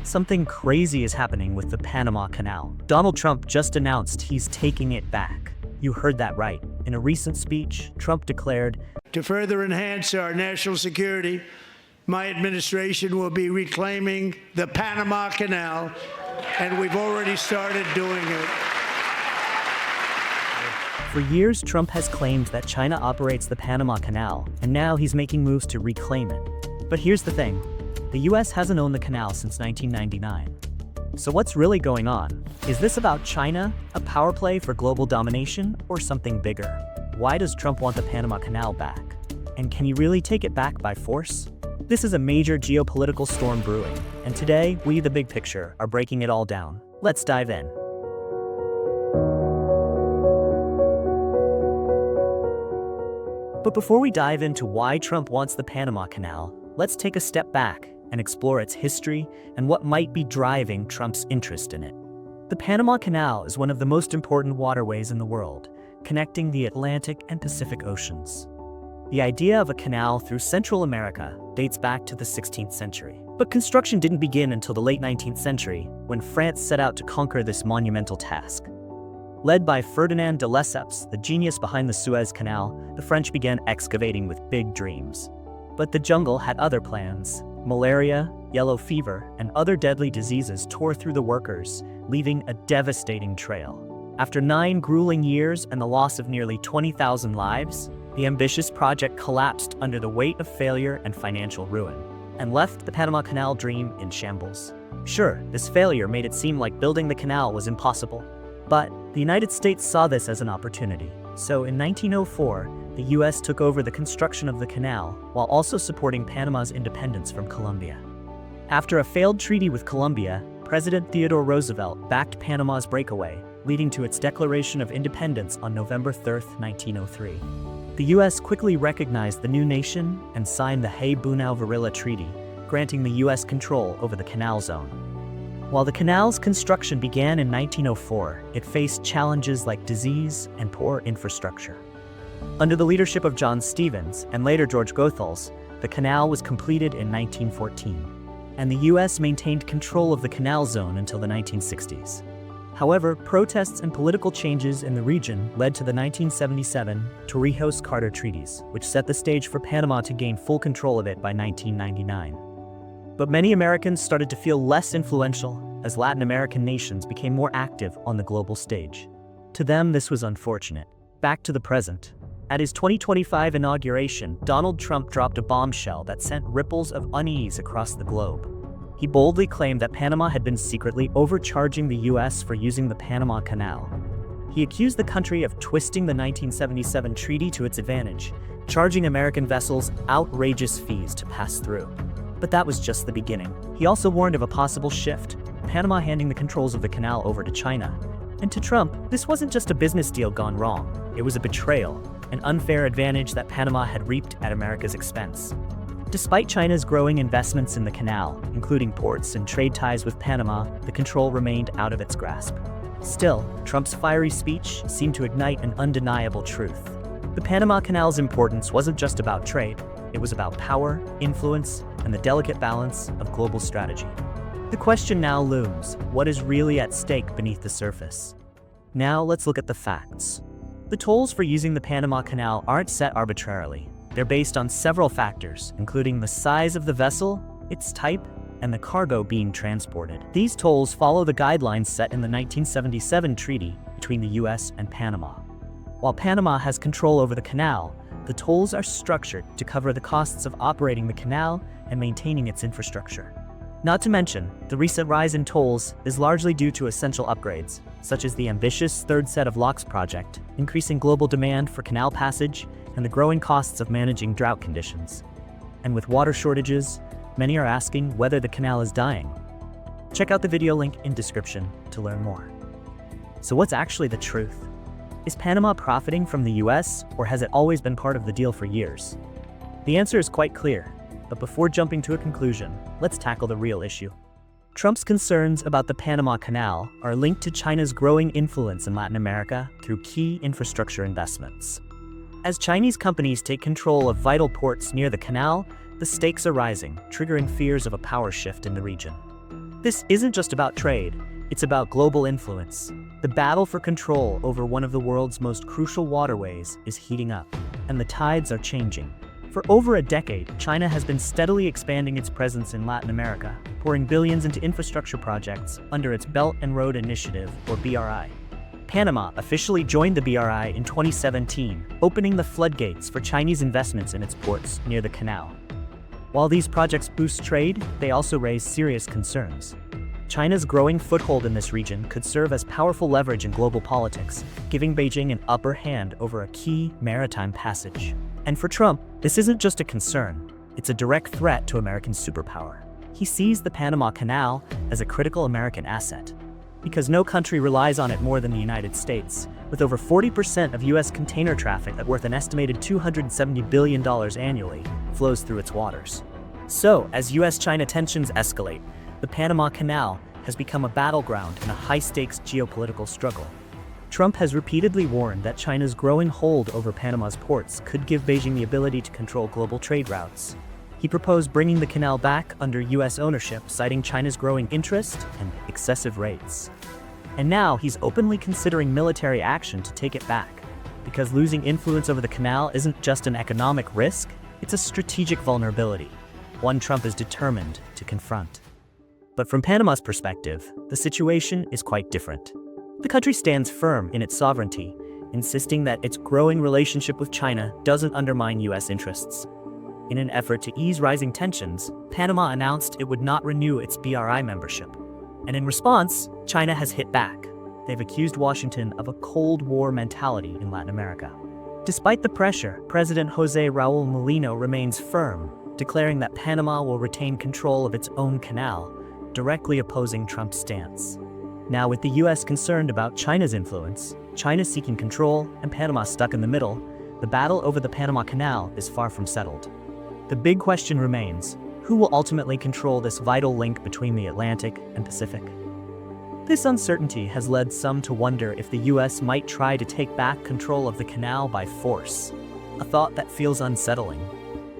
Something crazy is happening with the Panama Canal. Donald Trump just announced he's taking it back. You heard that right. In a recent speech, Trump declared, "To further enhance our national security, my administration will be reclaiming the Panama Canal, and we've already started doing it." For years, Trump has claimed that China operates the Panama Canal, and now he's making moves to reclaim it. But here's the thing. The US hasn't owned the canal since 1999. So what's really going on? Is this about China, a power play for global domination, or something bigger? Why does Trump want the Panama Canal back? And can he really take it back by force? This is a major geopolitical storm brewing, and today, we, the big picture, are breaking it all down. Let's dive in. But before we dive into why Trump wants the Panama Canal, let's take a step back and explore its history and what might be driving Trump's interest in it. The Panama Canal is one of the most important waterways in the world, connecting the Atlantic and Pacific Oceans. The idea of a canal through Central America dates back to the 16th century. But construction didn't begin until the late 19th century, when France set out to conquer this monumental task. Led by Ferdinand de Lesseps, the genius behind the Suez Canal, the French began excavating with big dreams. But the jungle had other plans. Malaria, yellow fever, and other deadly diseases tore through the workers, leaving a devastating trail. After 9 grueling years and the loss of nearly 20,000 lives, the ambitious project collapsed under the weight of failure and financial ruin, and left the Panama Canal dream in shambles. Sure, this failure made it seem like building the canal was impossible, but the United States saw this as an opportunity. So in 1904, the US took over the construction of the canal while also supporting Panama's independence from Colombia. After a failed treaty with Colombia, President Theodore Roosevelt backed Panama's breakaway, leading to its declaration of independence on November 3, 1903. The US quickly recognized the new nation and signed the Hay-Bunau-Varilla Treaty, granting the US control over the canal zone. While the canal's construction began in 1904, it faced challenges like disease and poor infrastructure. Under the leadership of John Stevens and later George Goethals, the canal was completed in 1914, and the US maintained control of the canal zone until the 1960s. However, protests and political changes in the region led to the 1977 Torrijos-Carter treaties, which set the stage for Panama to gain full control of it by 1999. But many Americans started to feel less influential as Latin American nations became more active on the global stage. To them, this was unfortunate. Back to the present. At his 2025 inauguration, Donald Trump dropped a bombshell that sent ripples of unease across the globe. He boldly claimed that Panama had been secretly overcharging the US for using the Panama Canal. He accused the country of twisting the 1977 treaty to its advantage, charging American vessels outrageous fees to pass through. But that was just the beginning. He also warned of a possible shift, Panama handing the controls of the canal over to China. And to Trump, this wasn't just a business deal gone wrong. It was a betrayal, an unfair advantage that Panama had reaped at America's expense. Despite China's growing investments in the canal, including ports and trade ties with Panama, the control remained out of its grasp. Still, Trump's fiery speech seemed to ignite an undeniable truth. The Panama Canal's importance wasn't just about trade. It was about power, influence, and the delicate balance of global strategy. The question now looms, what is really at stake beneath the surface? Now let's look at the facts. The tolls for using the Panama Canal aren't set arbitrarily. They're based on several factors, including the size of the vessel, its type, and the cargo being transported. These tolls follow the guidelines set in the 1977 treaty between the US and Panama. While Panama has control over the canal, the tolls are structured to cover the costs of operating the canal and maintaining its infrastructure. Not to mention, the recent rise in tolls is largely due to essential upgrades, such as the ambitious third set of locks project, increasing global demand for canal passage, and the growing costs of managing drought conditions. And with water shortages, many are asking whether the canal is dying. Check out the video link in description to learn more. So what's actually the truth? Is Panama profiting from the US, or has it always been part of the deal for years? The answer is quite clear. But before jumping to a conclusion, let's tackle the real issue. Trump's concerns about the Panama Canal are linked to China's growing influence in Latin America through key infrastructure investments. As Chinese companies take control of vital ports near the canal, the stakes are rising, triggering fears of a power shift in the region. This isn't just about trade, it's about global influence. The battle for control over one of the world's most crucial waterways is heating up, and the tides are changing. For over a decade, China has been steadily expanding its presence in Latin America, pouring billions into infrastructure projects under its Belt and Road Initiative, or BRI. Panama officially joined the BRI in 2017, opening the floodgates for Chinese investments in its ports near the canal. While these projects boost trade, they also raise serious concerns. China's growing foothold in this region could serve as powerful leverage in global politics, giving Beijing an upper hand over a key maritime passage. And for Trump, this isn't just a concern, it's a direct threat to American superpower. He sees the Panama Canal as a critical American asset, because no country relies on it more than the United States, with over 40% of U.S. container traffic that worth an estimated $270 billion annually flows through its waters. So, as U.S.-China tensions escalate, the Panama Canal has become a battleground in a high-stakes geopolitical struggle. Trump has repeatedly warned that China's growing hold over Panama's ports could give Beijing the ability to control global trade routes. He proposed bringing the canal back under U.S. ownership, citing China's growing interest and excessive rates. And now he's openly considering military action to take it back, because losing influence over the canal isn't just an economic risk, it's a strategic vulnerability, one Trump is determined to confront. But from Panama's perspective, the situation is quite different. The country stands firm in its sovereignty, insisting that its growing relationship with China doesn't undermine U.S. interests. In an effort to ease rising tensions, Panama announced it would not renew its BRI membership. And in response, China has hit back. They've accused Washington of a Cold War mentality in Latin America. Despite the pressure, President José Raúl Mulino remains firm, declaring that Panama will retain control of its own canal, directly opposing Trump's stance. Now, with the U.S. concerned about China's influence, China seeking control, and Panama stuck in the middle, the battle over the Panama Canal is far from settled. The big question remains, who will ultimately control this vital link between the Atlantic and Pacific? This uncertainty has led some to wonder if the U.S. might try to take back control of the canal by force, a thought that feels unsettling.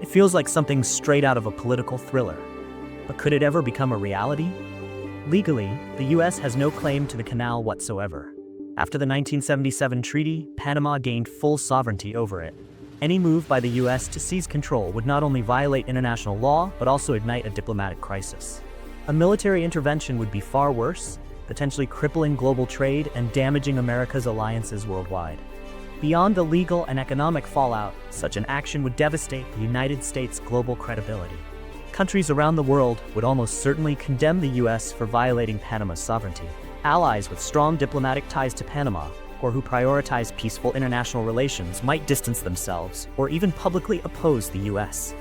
It feels like something straight out of a political thriller. But could it ever become a reality? Legally, the U.S. has no claim to the canal whatsoever. After the 1977 treaty, Panama gained full sovereignty over it. Any move by the U.S. to seize control would not only violate international law, but also ignite a diplomatic crisis. A military intervention would be far worse, potentially crippling global trade and damaging America's alliances worldwide. Beyond the legal and economic fallout, such an action would devastate the United States' global credibility. Countries around the world would almost certainly condemn the U.S. for violating Panama's sovereignty. Allies with strong diplomatic ties to Panama, or who prioritize peaceful international relations, might distance themselves or even publicly oppose the U.S.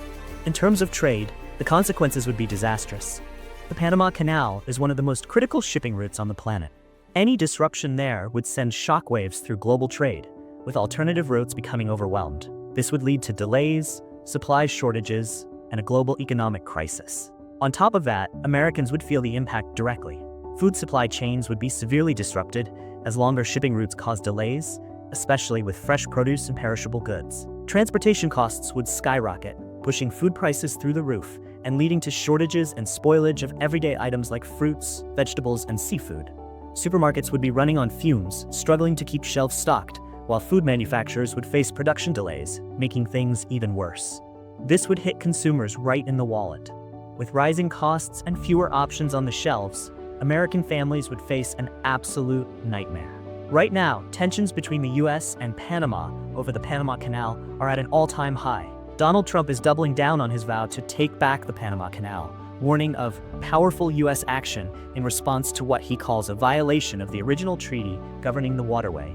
In terms of trade, the consequences would be disastrous. The Panama Canal is one of the most critical shipping routes on the planet. Any disruption there would send shockwaves through global trade, with alternative routes becoming overwhelmed. This would lead to delays, supply shortages, and a global economic crisis. On top of that, Americans would feel the impact directly. Food supply chains would be severely disrupted as longer shipping routes cause delays, especially with fresh produce and perishable goods. Transportation costs would skyrocket, pushing food prices through the roof and leading to shortages and spoilage of everyday items like fruits, vegetables, and seafood. Supermarkets would be running on fumes, struggling to keep shelves stocked, while food manufacturers would face production delays, making things even worse. This would hit consumers right in the wallet. With rising costs and fewer options on the shelves, American families would face an absolute nightmare. Right now, tensions between the U.S. and Panama over the Panama Canal are at an all-time high. Donald Trump is doubling down on his vow to take back the Panama Canal, warning of powerful U.S. action in response to what he calls a violation of the original treaty governing the waterway.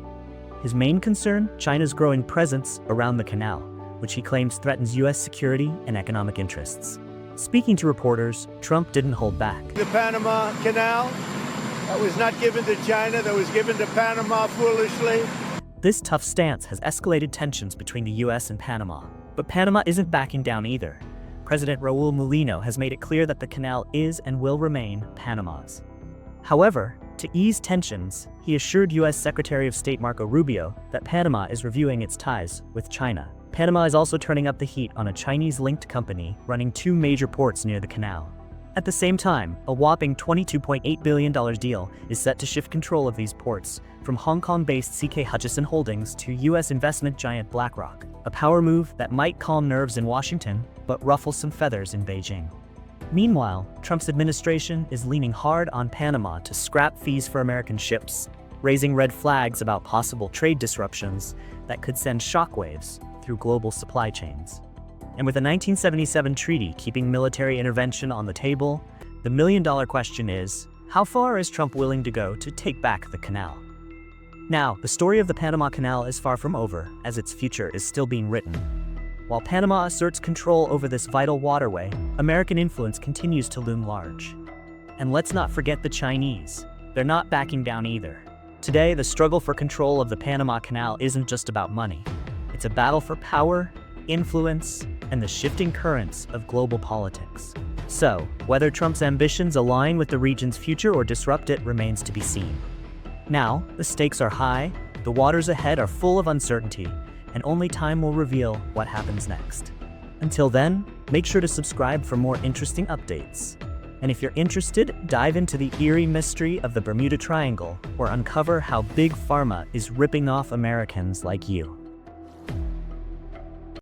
His main concern? China's growing presence around the canal, which he claims threatens U.S. security and economic interests. Speaking to reporters, Trump didn't hold back. The Panama Canal, that was not given to China, that was given to Panama foolishly. This tough stance has escalated tensions between the U.S. and Panama. But Panama isn't backing down either. President Raúl Mulino has made it clear that the canal is and will remain Panama's. However, to ease tensions, he assured U.S. Secretary of State Marco Rubio that Panama is reviewing its ties with China. Panama is also turning up the heat on a Chinese-linked company running two major ports near the canal. At the same time, a whopping $22.8 billion deal is set to shift control of these ports from Hong Kong-based CK Hutchison Holdings to U.S. investment giant BlackRock, a power move that might calm nerves in Washington but ruffle some feathers in Beijing. Meanwhile, Trump's administration is leaning hard on Panama to scrap fees for American ships, raising red flags about possible trade disruptions that could send shockwaves through global supply chains. And with a 1977 treaty keeping military intervention on the table, the million-dollar question is, how far is Trump willing to go to take back the canal? Now, the story of the Panama Canal is far from over, as its future is still being written. While Panama asserts control over this vital waterway, American influence continues to loom large. And let's not forget the Chinese. They're not backing down either. Today, the struggle for control of the Panama Canal isn't just about money. It's a battle for power, influence, and the shifting currents of global politics. So, whether Trump's ambitions align with the region's future or disrupt it remains to be seen. Now, the stakes are high, the waters ahead are full of uncertainty, and only time will reveal what happens next. Until then, make sure to subscribe for more interesting updates. And if you're interested, dive into the eerie mystery of the Bermuda Triangle or uncover how Big Pharma is ripping off Americans like you.